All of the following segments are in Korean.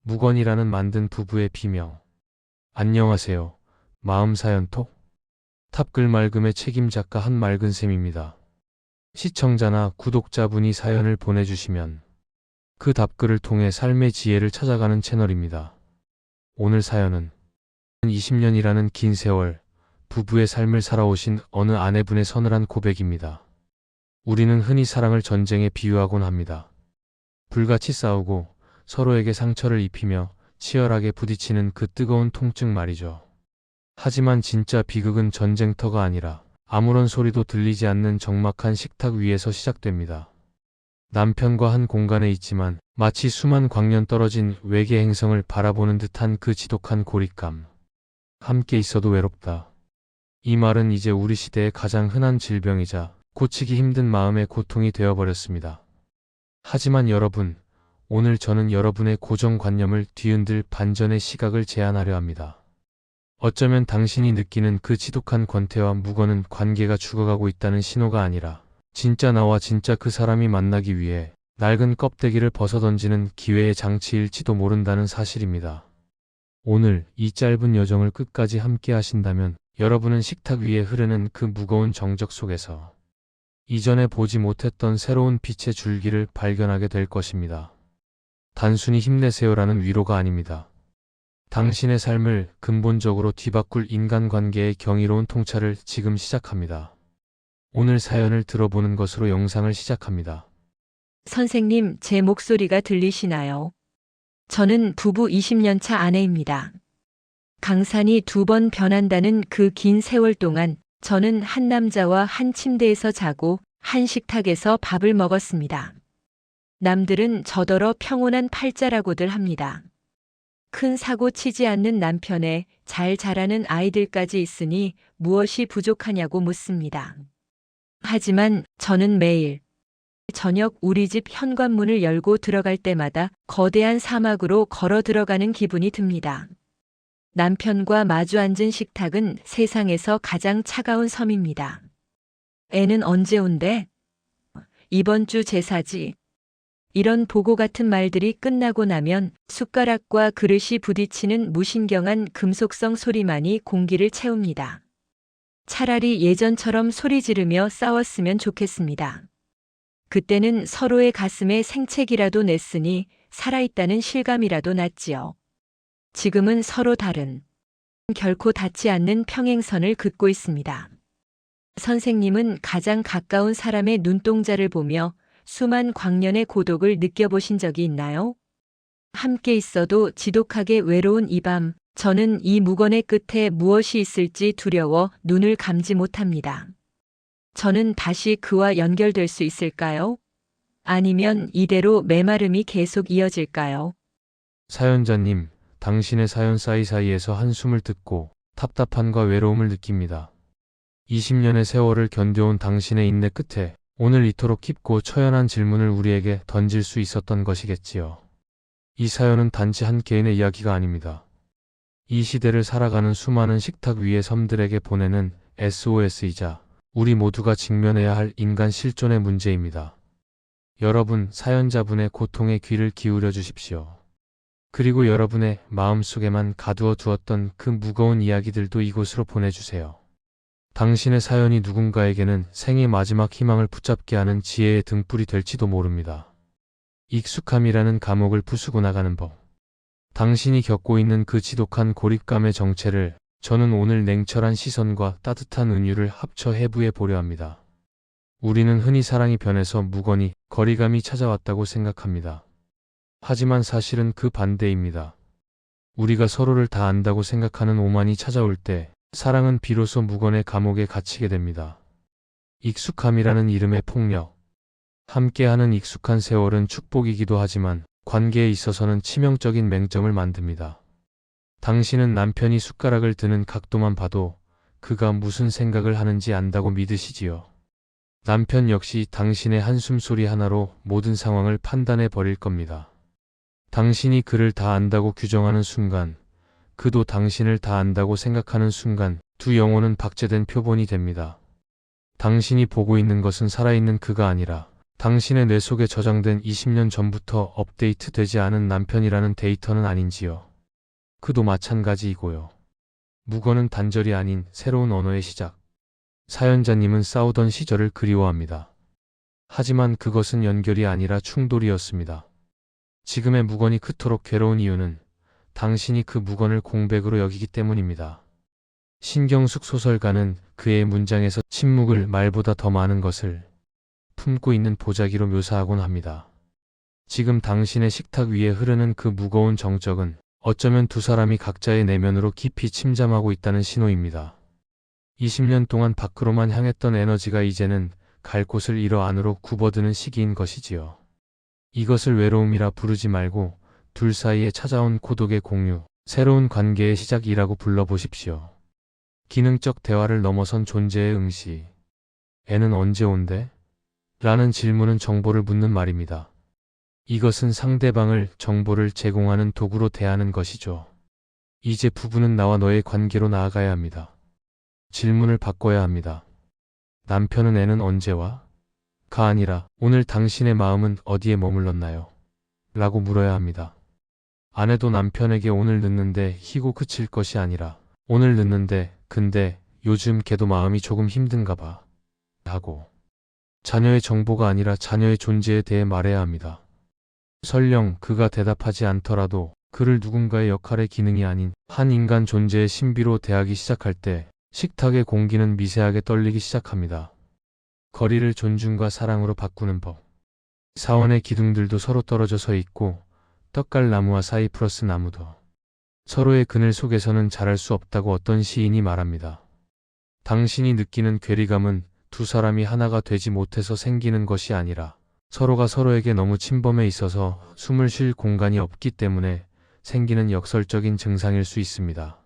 무건이라는 만든 부부의 비명. 안녕하세요. 마음사연톡 탑글 맑음의 책임작가 한맑은쌤입니다. 시청자나 구독자분이 사연을 보내주시면 그 답글을 통해 삶의 지혜를 찾아가는 채널입니다. 오늘 사연은 20년이라는 긴 세월 부부의 삶을 살아오신 어느 아내분의 서늘한 고백입니다. 우리는 흔히 사랑을 전쟁에 비유하곤 합니다. 불같이 싸우고 서로에게 상처를 입히며 치열하게 부딪히는 그 뜨거운 통증 말이죠. 하지만 진짜 비극은 전쟁터가 아니라 아무런 소리도 들리지 않는 적막한 식탁 위에서 시작됩니다. 남편과 한 공간에 있지만 마치 수만 광년 떨어진 외계 행성을 바라보는 듯한 그 지독한 고립감. 함께 있어도 외롭다. 이 말은 이제 우리 시대의 가장 흔한 질병이자 고치기 힘든 마음의 고통이 되어버렸습니다. 하지만 여러분, 오늘 저는 여러분의 고정관념을 뒤흔들 반전의 시각을 제안하려 합니다. 어쩌면 당신이 느끼는 그 지독한 권태와 무거는 관계가 죽어가고 있다는 신호가 아니라 진짜 나와 진짜 그 사람이 만나기 위해 낡은 껍데기를 벗어던지는 기회의 장치일지도 모른다는 사실입니다. 오늘 이 짧은 여정을 끝까지 함께 하신다면 여러분은 식탁 위에 흐르는 그 무거운 정적 속에서 이전에 보지 못했던 새로운 빛의 줄기를 발견하게 될 것입니다. 단순히 힘내세요라는 위로가 아닙니다. 당신의 삶을 근본적으로 뒤바꿀 인간관계의 경이로운 통찰을 지금 시작합니다. 오늘 사연을 들어보는 것으로 영상을 시작합니다. 선생님, 제 목소리가 들리시나요? 저는 부부 20년 차 아내입니다. 강산이 2번 변한다는 그 긴 세월 동안 저는 한 남자와 한 침대에서 자고 한 식탁에서 밥을 먹었습니다. 남들은 저더러 평온한 팔자라고들 합니다. 큰 사고 치지 않는 남편에 잘 자라는 아이들까지 있으니 무엇이 부족하냐고 묻습니다. 하지만 저는 매일 저녁 우리 집 현관문을 열고 들어갈 때마다 거대한 사막으로 걸어 들어가는 기분이 듭니다. 남편과 마주 앉은 식탁은 세상에서 가장 차가운 섬입니다. 애는 언제 온대? 이번 주 제사지. 이런 보고 같은 말들이 끝나고 나면 숟가락과 그릇이 부딪히는 무신경한 금속성 소리만이 공기를 채웁니다. 차라리 예전처럼 소리 지르며 싸웠으면 좋겠습니다. 그때는 서로의 가슴에 생채기라도 냈으니 살아있다는 실감이라도 났지요. 지금은 서로 다른, 결코 닿지 않는 평행선을 긋고 있습니다. 선생님은 가장 가까운 사람의 눈동자를 보며 수만 광년의 고독을 느껴보신 적이 있나요? 함께 있어도 지독하게 외로운 이 밤, 저는 이 무건의 끝에 무엇이 있을지 두려워 눈을 감지 못합니다. 저는 다시 그와 연결될 수 있을까요? 아니면 이대로 메마름이 계속 이어질까요? 사연자님, 당신의 사연 사이사이에서 한숨을 듣고 답답함과 외로움을 느낍니다. 20년의 세월을 견뎌온 당신의 인내 끝에 오늘 이토록 깊고 처연한 질문을 우리에게 던질 수 있었던 것이겠지요. 이 사연은 단지 한 개인의 이야기가 아닙니다. 이 시대를 살아가는 수많은 식탁 위의 섬들에게 보내는 SOS이자 우리 모두가 직면해야 할 인간 실존의 문제입니다. 여러분, 사연자분의 고통에 귀를 기울여 주십시오. 그리고 여러분의 마음속에만 가두어 두었던 그 무거운 이야기들도 이곳으로 보내주세요. 당신의 사연이 누군가에게는 생의 마지막 희망을 붙잡게 하는 지혜의 등불이 될지도 모릅니다. 익숙함이라는 감옥을 부수고 나가는 법. 당신이 겪고 있는 그 지독한 고립감의 정체를 저는 오늘 냉철한 시선과 따뜻한 은유를 합쳐 해부해 보려 합니다. 우리는 흔히 사랑이 변해서 무건히 거리감이 찾아왔다고 생각합니다. 하지만 사실은 그 반대입니다. 우리가 서로를 다 안다고 생각하는 오만이 찾아올 때 사랑은 비로소 무건의 감옥에 갇히게 됩니다. 익숙함이라는 이름의 폭력. 함께하는 익숙한 세월은 축복이기도 하지만 관계에 있어서는 치명적인 맹점을 만듭니다. 당신은 남편이 숟가락을 드는 각도만 봐도 그가 무슨 생각을 하는지 안다고 믿으시지요. 남편 역시 당신의 한숨 소리 하나로 모든 상황을 판단해 버릴 겁니다. 당신이 그를 다 안다고 규정하는 순간, 그도 당신을 다 안다고 생각하는 순간 두 영혼은 박제된 표본이 됩니다. 당신이 보고 있는 것은 살아있는 그가 아니라 당신의 뇌 속에 저장된 20년 전부터 업데이트 되지 않은 남편이라는 데이터는 아닌지요. 그도 마찬가지이고요. 묵어는 단절이 아닌 새로운 언어의 시작. 사연자님은 싸우던 시절을 그리워합니다. 하지만 그것은 연결이 아니라 충돌이었습니다. 지금의 묵언이 그토록 괴로운 이유는 당신이 그 묵언을 공백으로 여기기 때문입니다. 신경숙 소설가는 그의 문장에서 침묵을 말보다 더 많은 것을 품고 있는 보자기로 묘사하곤 합니다. 지금 당신의 식탁 위에 흐르는 그 무거운 정적은 어쩌면 두 사람이 각자의 내면으로 깊이 침잠하고 있다는 신호입니다. 20년 동안 밖으로만 향했던 에너지가 이제는 갈 곳을 잃어 안으로 굽어드는 시기인 것이지요. 이것을 외로움이라 부르지 말고 둘 사이에 찾아온 고독의 공유, 새로운 관계의 시작이라고 불러보십시오. 기능적 대화를 넘어선 존재의 응시. 애는 언제 온대? 라는 질문은 정보를 묻는 말입니다. 이것은 상대방을 정보를 제공하는 도구로 대하는 것이죠. 이제 부부는 나와 너의 관계로 나아가야 합니다. 질문을 바꿔야 합니다. 남편은 애는 언제 와? 가 아니라 오늘 당신의 마음은 어디에 머물렀나요? 라고 물어야 합니다. 아내도 남편에게 오늘 늦는데 희고 그칠 것이 아니라 오늘 늦는데 근데 요즘 걔도 마음이 조금 힘든가 봐. 하고 자녀의 정보가 아니라 자녀의 존재에 대해 말해야 합니다. 설령 그가 대답하지 않더라도 그를 누군가의 역할의 기능이 아닌 한 인간 존재의 신비로 대하기 시작할 때 식탁의 공기는 미세하게 떨리기 시작합니다. 거리를 존중과 사랑으로 바꾸는 법. 사원의 기둥들도 서로 떨어져 서 있고 떡갈나무와 사이프러스 나무도 서로의 그늘 속에서는 자랄 수 없다고 어떤 시인이 말합니다. 당신이 느끼는 괴리감은 두 사람이 하나가 되지 못해서 생기는 것이 아니라 서로가 서로에게 너무 침범해 있어서 숨을 쉴 공간이 없기 때문에 생기는 역설적인 증상일 수 있습니다.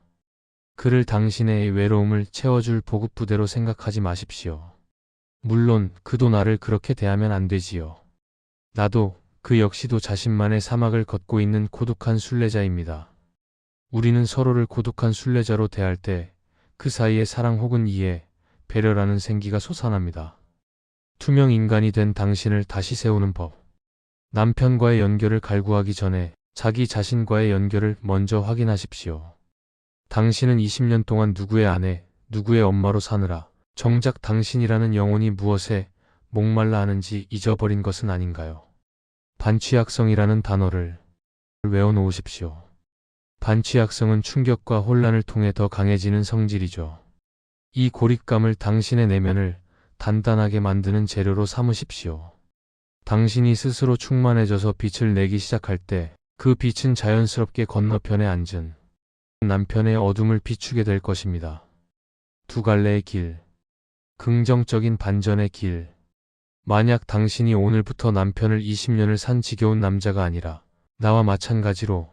그를 당신의 외로움을 채워줄 보급부대로 생각하지 마십시오. 물론 그도 나를 그렇게 대하면 안 되지요. 나도 그 역시도 자신만의 사막을 걷고 있는 고독한 순례자입니다. 우리는 서로를 고독한 순례자로 대할 때 그 사이에 사랑 혹은 이해, 배려라는 생기가 솟아납니다. 투명 인간이 된 당신을 다시 세우는 법. 남편과의 연결을 갈구하기 전에 자기 자신과의 연결을 먼저 확인하십시오. 당신은 20년 동안 누구의 아내, 누구의 엄마로 사느라 정작 당신이라는 영혼이 무엇에 목말라 하는지 잊어버린 것은 아닌가요? 반취약성이라는 단어를 외워놓으십시오. 반취약성은 충격과 혼란을 통해 더 강해지는 성질이죠. 이 고립감을 당신의 내면을 단단하게 만드는 재료로 삼으십시오. 당신이 스스로 충만해져서 빛을 내기 시작할 때 그 빛은 자연스럽게 건너편에 앉은 남편의 어둠을 비추게 될 것입니다. 두 갈래의 길. 긍정적인 반전의 길. 만약 당신이 오늘부터 남편을 20년을 산 지겨운 남자가 아니라 나와 마찬가지로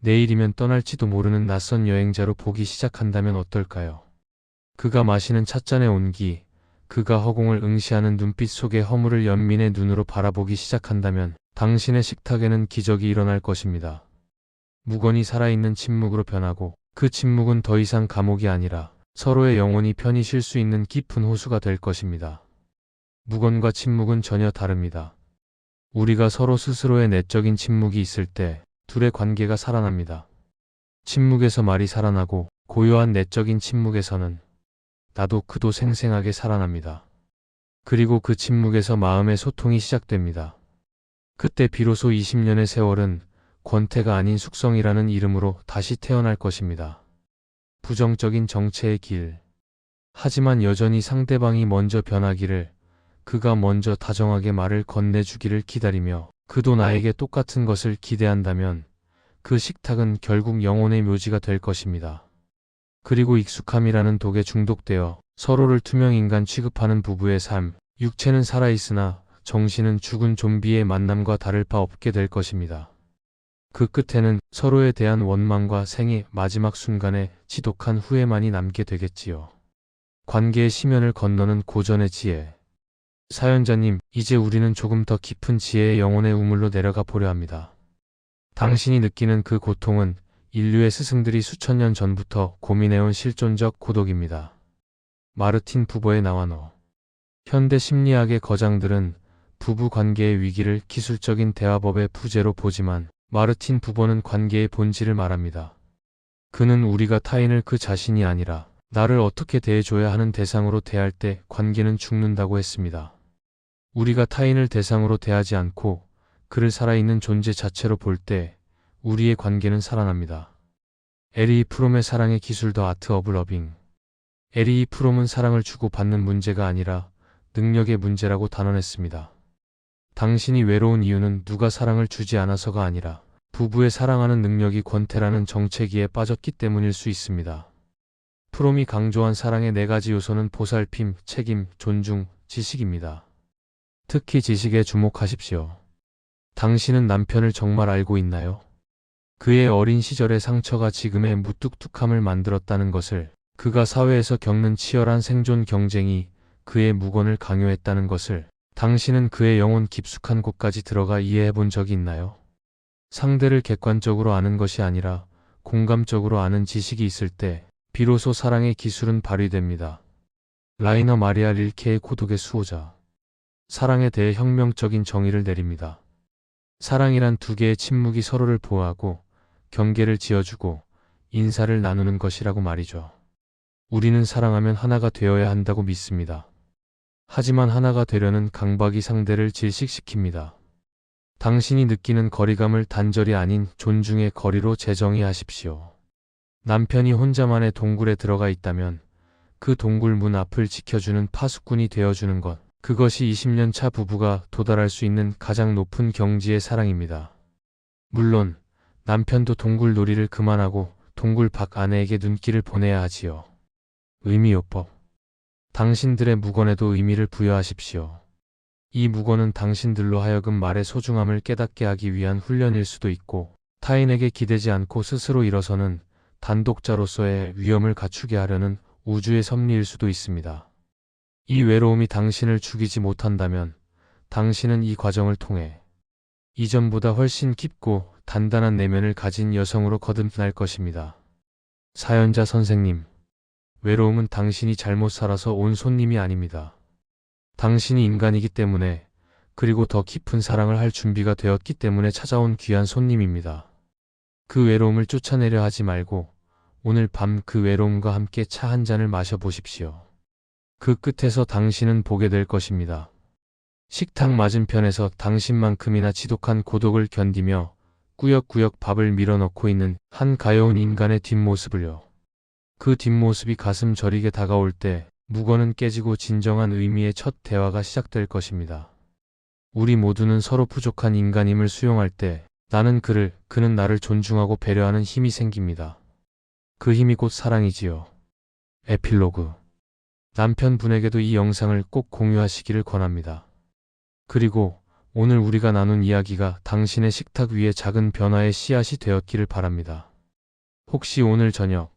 내일이면 떠날지도 모르는 낯선 여행자로 보기 시작한다면 어떨까요? 그가 마시는 찻잔의 온기, 그가 허공을 응시하는 눈빛 속에 허물을 연민의 눈으로 바라보기 시작한다면 당신의 식탁에는 기적이 일어날 것입니다. 묵언이 살아있는 침묵으로 변하고 그 침묵은 더 이상 감옥이 아니라 서로의 영혼이 편히 쉴 수 있는 깊은 호수가 될 것입니다. 묵언과 침묵은 전혀 다릅니다. 우리가 서로 스스로의 내적인 침묵이 있을 때 둘의 관계가 살아납니다. 침묵에서 말이 살아나고 고요한 내적인 침묵에서는 나도 그도 생생하게 살아납니다. 그리고 그 침묵에서 마음의 소통이 시작됩니다. 그때 비로소 20년의 세월은 권태가 아닌 숙성이라는 이름으로 다시 태어날 것입니다. 부정적인 정체의 길. 하지만 여전히 상대방이 먼저 변하기를, 그가 먼저 다정하게 말을 건네주기를 기다리며 그도 나에게 똑같은 것을 기대한다면 그 식탁은 결국 영혼의 묘지가 될 것입니다. 그리고 익숙함이라는 독에 중독되어 서로를 투명인간 취급하는 부부의 삶, 육체는 살아있으나 정신은 죽은 좀비의 만남과 다를 바 없게 될 것입니다. 그 끝에는 서로에 대한 원망과 생의 마지막 순간에 지독한 후회만이 남게 되겠지요. 관계의 심연을 건너는 고전의 지혜. 사연자님, 이제 우리는 조금 더 깊은 지혜의 영혼의 우물로 내려가 보려 합니다. 당신이 느끼는 그 고통은 인류의 스승들이 수천 년 전부터 고민해온 실존적 고독입니다. 마르틴 부버의 나와 너. 현대 심리학의 거장들은 부부 관계의 위기를 기술적인 대화법의 부재로 보지만 마르틴 부버는 관계의 본질을 말합니다. 그는 우리가 타인을 그 자신이 아니라 나를 어떻게 대해줘야 하는 대상으로 대할 때 관계는 죽는다고 했습니다. 우리가 타인을 대상으로 대하지 않고 그를 살아있는 존재 자체로 볼 때 우리의 관계는 살아납니다. 에리 프롬의 사랑의 기술 더 아트 오브 러빙. 에리 프롬은 사랑을 주고 받는 문제가 아니라 능력의 문제라고 단언했습니다. 당신이 외로운 이유는 누가 사랑을 주지 않아서가 아니라 부부의 사랑하는 능력이 권태라는 정체기에 빠졌기 때문일 수 있습니다. 프롬이 강조한 사랑의 4가지 요소는 보살핌, 책임, 존중, 지식입니다. 특히 지식에 주목하십시오. 당신은 남편을 정말 알고 있나요? 그의 어린 시절의 상처가 지금의 무뚝뚝함을 만들었다는 것을, 그가 사회에서 겪는 치열한 생존 경쟁이 그의 무건을 강요했다는 것을 당신은 그의 영혼 깊숙한 곳까지 들어가 이해해 본 적이 있나요? 상대를 객관적으로 아는 것이 아니라 공감적으로 아는 지식이 있을 때 비로소 사랑의 기술은 발휘됩니다. 라이너 마리아 릴케의 고독의 수호자. 사랑에 대해 혁명적인 정의를 내립니다. 사랑이란 2개의 침묵이 서로를 보호하고 경계를 지어주고 인사를 나누는 것이라고 말이죠. 우리는 사랑하면 하나가 되어야 한다고 믿습니다. 하지만 하나가 되려는 강박이 상대를 질식시킵니다. 당신이 느끼는 거리감을 단절이 아닌 존중의 거리로 재정의하십시오. 남편이 혼자만의 동굴에 들어가 있다면 그 동굴 문 앞을 지켜주는 파수꾼이 되어주는 것, 그것이 20년 차 부부가 도달할 수 있는 가장 높은 경지의 사랑입니다. 물론 남편도 동굴 놀이를 그만하고 동굴 밖 아내에게 눈길을 보내야 하지요. 의미요법. 당신들의 묵언에도 의미를 부여하십시오. 이 묵언은 당신들로 하여금 말의 소중함을 깨닫게 하기 위한 훈련일 수도 있고, 타인에게 기대지 않고 스스로 일어서는 단독자로서의 위엄을 갖추게 하려는 우주의 섭리일 수도 있습니다. 이 외로움이 당신을 죽이지 못한다면 당신은 이 과정을 통해 이전보다 훨씬 깊고 단단한 내면을 가진 여성으로 거듭날 것입니다. 사연자 선생님, 외로움은 당신이 잘못 살아서 온 손님이 아닙니다. 당신이 인간이기 때문에, 그리고 더 깊은 사랑을 할 준비가 되었기 때문에 찾아온 귀한 손님입니다. 그 외로움을 쫓아내려 하지 말고 오늘 밤 그 외로움과 함께 차 한 잔을 마셔보십시오. 그 끝에서 당신은 보게 될 것입니다. 식탁 맞은편에서 당신만큼이나 지독한 고독을 견디며 꾸역꾸역 밥을 밀어넣고 있는 한 가여운 인간의 뒷모습을요. 그 뒷모습이 가슴 저리게 다가올 때 묵언은 깨지고 진정한 의미의 첫 대화가 시작될 것입니다. 우리 모두는 서로 부족한 인간임을 수용할 때 나는 그를, 그는 나를 존중하고 배려하는 힘이 생깁니다. 그 힘이 곧 사랑이지요. 에필로그. 남편분에게도 이 영상을 꼭 공유하시기를 권합니다. 그리고 오늘 우리가 나눈 이야기가 당신의 식탁 위에 작은 변화의 씨앗이 되었기를 바랍니다. 혹시 오늘 저녁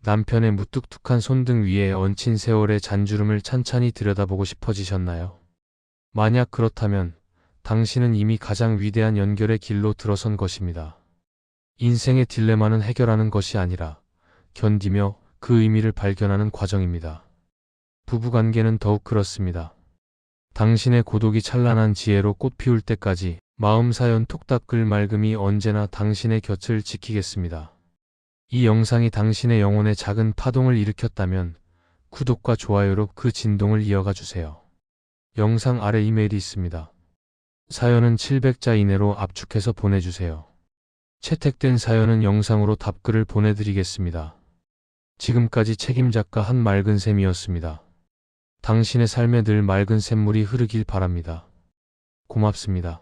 남편의 무뚝뚝한 손등 위에 얹힌 세월의 잔주름을 찬찬히 들여다보고 싶어지셨나요? 만약 그렇다면 당신은 이미 가장 위대한 연결의 길로 들어선 것입니다. 인생의 딜레마는 해결하는 것이 아니라 견디며 그 의미를 발견하는 과정입니다. 부부관계는 더욱 그렇습니다. 당신의 고독이 찬란한 지혜로 꽃피울 때까지 마음사연 톡답글 맑음이 언제나 당신의 곁을 지키겠습니다. 이 영상이 당신의 영혼에 작은 파동을 일으켰다면 구독과 좋아요로 그 진동을 이어가 주세요. 영상 아래 이메일이 있습니다. 사연은 700자 이내로 압축해서 보내주세요. 채택된 사연은 영상으로 답글을 보내드리겠습니다. 지금까지 책임작가 한맑은샘이었습니다. 당신의 삶에 늘 맑은 샘물이 흐르길 바랍니다. 고맙습니다.